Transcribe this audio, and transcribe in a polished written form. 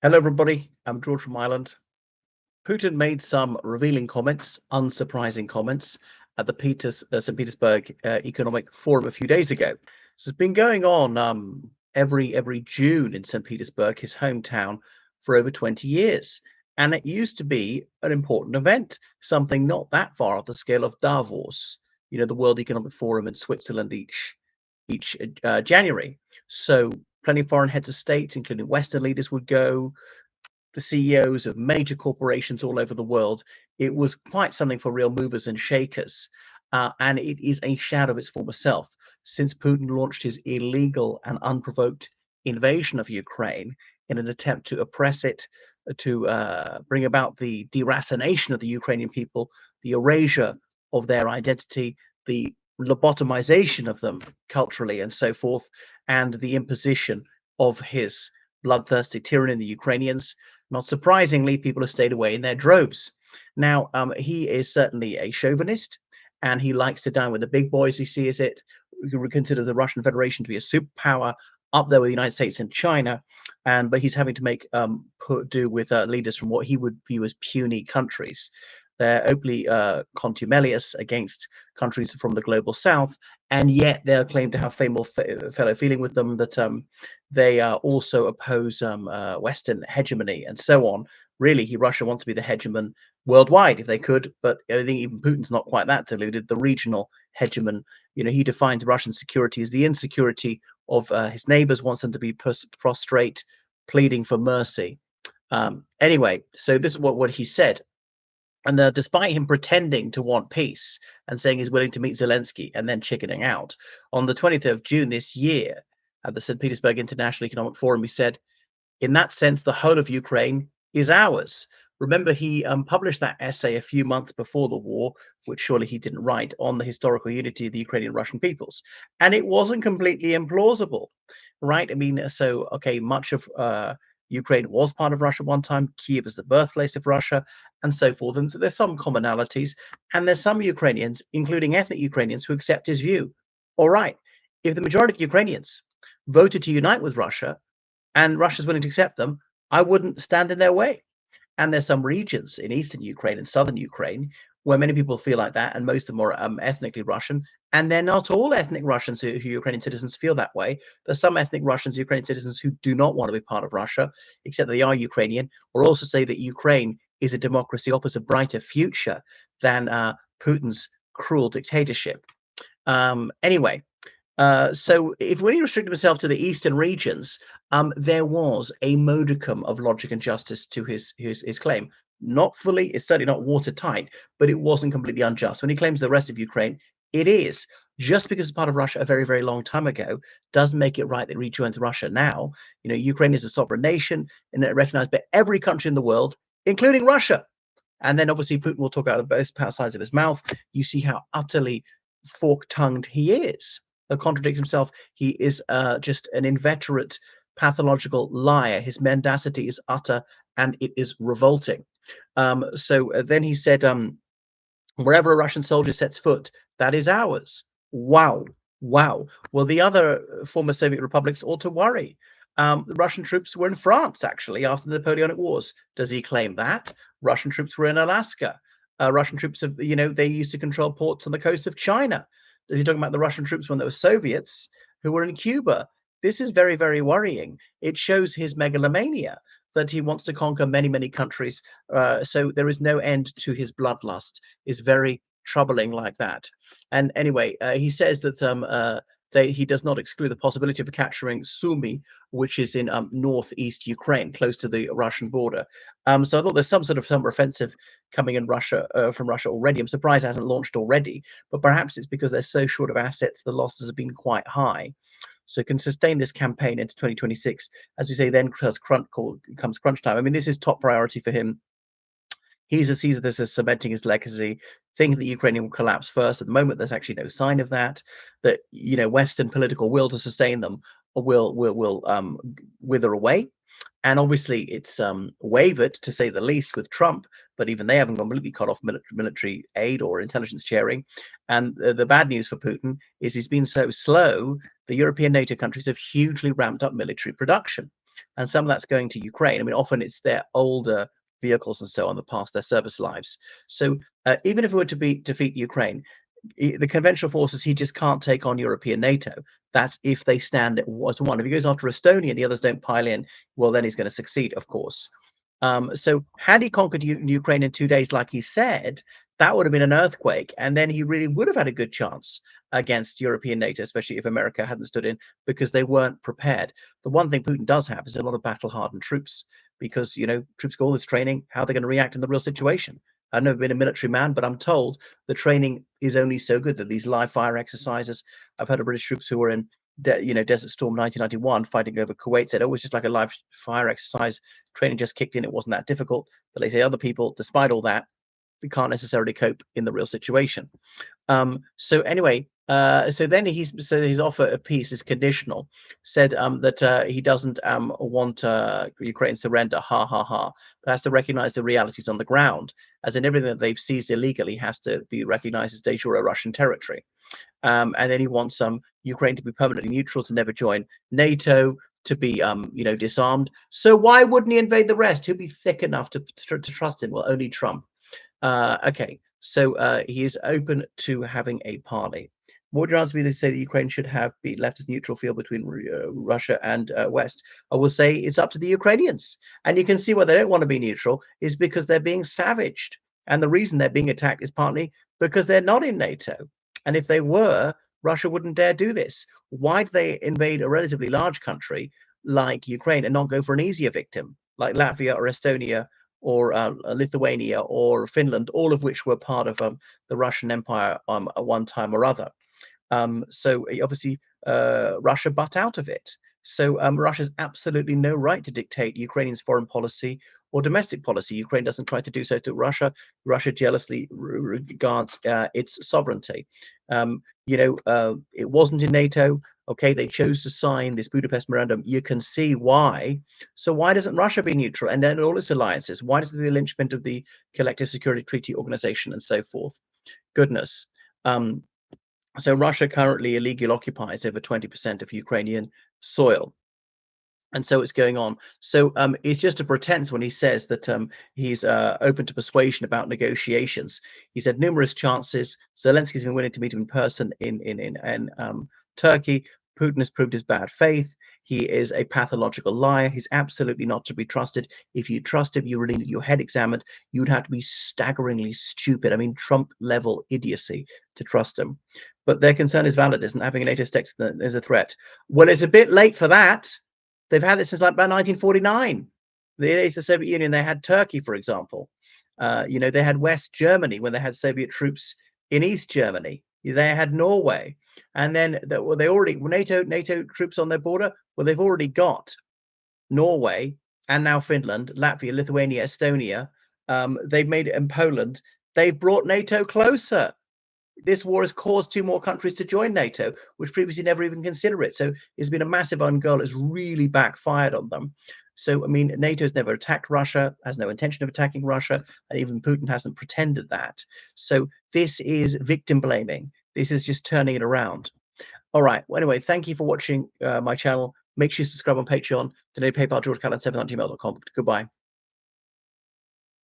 Hello, everybody. I'm George from Ireland. Putin made some revealing comments, unsurprising comments, at the St. Petersburg Economic Forum a few days ago. So it's been going on every June in St. Petersburg, his hometown, for over 20 years. And it used to be an important event, something not that far off the scale of Davos, the World Economic Forum in Switzerland each January. So plenty of foreign heads of state, including Western leaders, would go, the CEOs of major corporations all over the world. It was quite something for real movers and shakers. And it is a shadow of its former self. Since Putin launched his illegal and unprovoked invasion of Ukraine in an attempt to oppress it, to bring about the deracination of the Ukrainian people, the erasure of their identity, the lobotomization of them culturally and so forth, and the imposition of his bloodthirsty tyranny in the Ukrainians. Not surprisingly, people have stayed away in their droves. Now, he is certainly a chauvinist, and he likes to dine with the big boys. He sees it. We would consider the Russian Federation to be a superpower up there with the United States and China, but he's having to make do with leaders from what he would view as puny countries. They're openly contumelious against countries from the global south, and yet they'll claim to have fellow feeling with them, that they also oppose Western hegemony and so on. Really, Russia wants to be the hegemon worldwide if they could, but I think even Putin's not quite that deluded. The regional hegemon, he defines Russian security as the insecurity of his neighbors, wants them to be prostrate, pleading for mercy. Anyway, so this is what he said. And despite him pretending to want peace and saying he's willing to meet Zelensky and then chickening out, on the 20th of June this year at the St. Petersburg International Economic Forum, he said, in that sense, the whole of Ukraine is ours. Remember, he published that essay a few months before the war, which surely he didn't write, on the historical unity of the Ukrainian Russian peoples. And it wasn't completely implausible, right? I mean, so, okay, much of Ukraine was part of Russia at one time. Kiev is the birthplace of Russia, and so forth. And so there's some commonalities, and there's some Ukrainians, including ethnic Ukrainians, who accept his view. All right, if the majority of Ukrainians voted to unite with Russia, and Russia's willing to accept them, I wouldn't stand in their way. And there's some regions in eastern Ukraine and southern Ukraine where many people feel like that, and most of them are ethnically Russian. And they're not all ethnic Russians who Ukrainian citizens feel that way. There's some ethnic Russians, Ukrainian citizens, who do not want to be part of Russia, except that they are Ukrainian, or also say that Ukraine is a democracy, offers a brighter future than Putin's cruel dictatorship. Anyway, so if when he restricted himself to the eastern regions, there was a modicum of logic and justice to his claim. Not fully, it's certainly not watertight, but it wasn't completely unjust. When he claims the rest of Ukraine, it is. Just because it's part of Russia a very, very long time ago doesn't make it right that it rejoins Russia now. Ukraine is a sovereign nation and recognized by every country in the world, including Russia. And then obviously Putin will talk out of both sides of his mouth. You see how utterly fork-tongued he is. Contradicts himself. He is just an inveterate pathological liar. His mendacity is utter, and it is revolting. So then he said, wherever a Russian soldier sets foot, that is ours. Wow. Wow. Well, the other former Soviet republics ought to worry. The Russian troops were in France, actually, after the Napoleonic Wars. Does he claim that? Russian troops were in Alaska. Russian troops, they used to control ports on the coast of China. Is he talking about the Russian troops when they were Soviets who were in Cuba? This is very, very worrying. It shows his megalomania, that he wants to conquer many, many countries. So there is no end to his bloodlust. Is very troubling like that. And anyway, he says that he does not exclude the possibility of capturing Sumy, which is in northeast Ukraine, close to the Russian border. So I thought there's some sort of summer offensive coming in Russia from Russia already. I'm surprised it hasn't launched already, but perhaps it's because they're so short of assets, the losses have been quite high. So can sustain this campaign into 2026, as we say. Then comes crunch time. I mean, this is top priority for him. He sees this as cementing his legacy, thinking that Ukraine will collapse first. At the moment, there's actually no sign of that. That Western political will to sustain them will wither away. And obviously, it's wavered, to say the least, with Trump. But even they haven't completely cut off military aid or intelligence sharing. And the bad news for Putin is he's been so slow. The European NATO countries have hugely ramped up military production. and some of that's going to Ukraine. I mean, often it's their older vehicles and so on that pass their service lives. So even if it were to defeat Ukraine, the conventional forces, he just can't take on European NATO. That's if they stand as one. If he goes after Estonia and the others don't pile in, well, then he's going to succeed, of course. So had he conquered Ukraine in 2 days, like he said, that would have been an earthquake, and then he really would have had a good chance against European NATO, especially if America hadn't stood in, because they weren't prepared. The one thing Putin does have is a lot of battle-hardened troops, because troops get all this training. How are they going to react in the real situation? I've never been a military man, but I'm told the training is only so good that these live fire exercises. I've heard of British troops who were in Desert Storm 1991 fighting over Kuwait said, oh, it was just like a live fire exercise. Training just kicked in. It wasn't that difficult. But they say other people, despite all that, they can't necessarily cope in the real situation. So anyway, so then his offer of peace is conditional. Said that he doesn't want Ukraine surrender. Ha ha ha. But has to recognise the realities on the ground, as in everything that they've seized illegally has to be recognised as de jure Russian territory. And then he wants Ukraine to be permanently neutral, to never join NATO, to be disarmed. So why wouldn't he invade the rest? Who'd be thick enough to trust him? Well, only Trump. Okay, so he is open to having a parley. What would your answer be to say that Ukraine should have be left as neutral field between Russia and West? I will say it's up to the Ukrainians. And you can see why they don't want to be neutral is because they're being savaged. And the reason they're being attacked is partly because they're not in NATO. And if they were, Russia wouldn't dare do this. Why do they invade a relatively large country like Ukraine and not go for an easier victim like Latvia or Estonia or Lithuania or Finland, all of which were part of the Russian Empire at one time or other? So obviously Russia butt out of it. So Russia has absolutely no right to dictate Ukrainians' foreign policy or domestic policy. Ukraine doesn't try to do so to Russia. Russia jealously regards its sovereignty. It wasn't in NATO. Okay, they chose to sign this Budapest Memorandum. You can see why. So why doesn't Russia be neutral? And then all its alliances. Why does it the linchpin of the Collective Security Treaty Organization and so forth? Goodness. So Russia currently illegally occupies over 20% of Ukrainian soil. And so it's going on. So it's just a pretense when he says that he's open to persuasion about negotiations. He's had numerous chances. Zelensky's been willing to meet him in person in Turkey. Putin has proved his bad faith. He is a pathological liar. He's absolutely not to be trusted. If you trust him, you really need your head examined. You'd have to be staggeringly stupid. I mean, Trump-level idiocy to trust him. But their concern is valid, isn't having a NATO state is a threat. Well, it's a bit late for that. They've had this since like about 1949. The Soviet Union, they had Turkey, for example. They had West Germany when they had Soviet troops in East Germany. They had Norway, and then they already NATO troops on their border. Well, they've already got Norway and now Finland, Latvia, Lithuania, Estonia. They've made it in Poland. They've brought NATO closer. This war has caused two more countries to join NATO, which previously never even considered it. So it's been a massive own goal. It's really backfired on them. So, I mean, NATO's never attacked Russia, has no intention of attacking Russia, and even Putin hasn't pretended that. So this is victim blaming. This is just turning it around. All right. Well, anyway, thank you for watching my channel. Make sure you subscribe on Patreon. Donate PayPal, georgecallan7@gmail.com. Goodbye.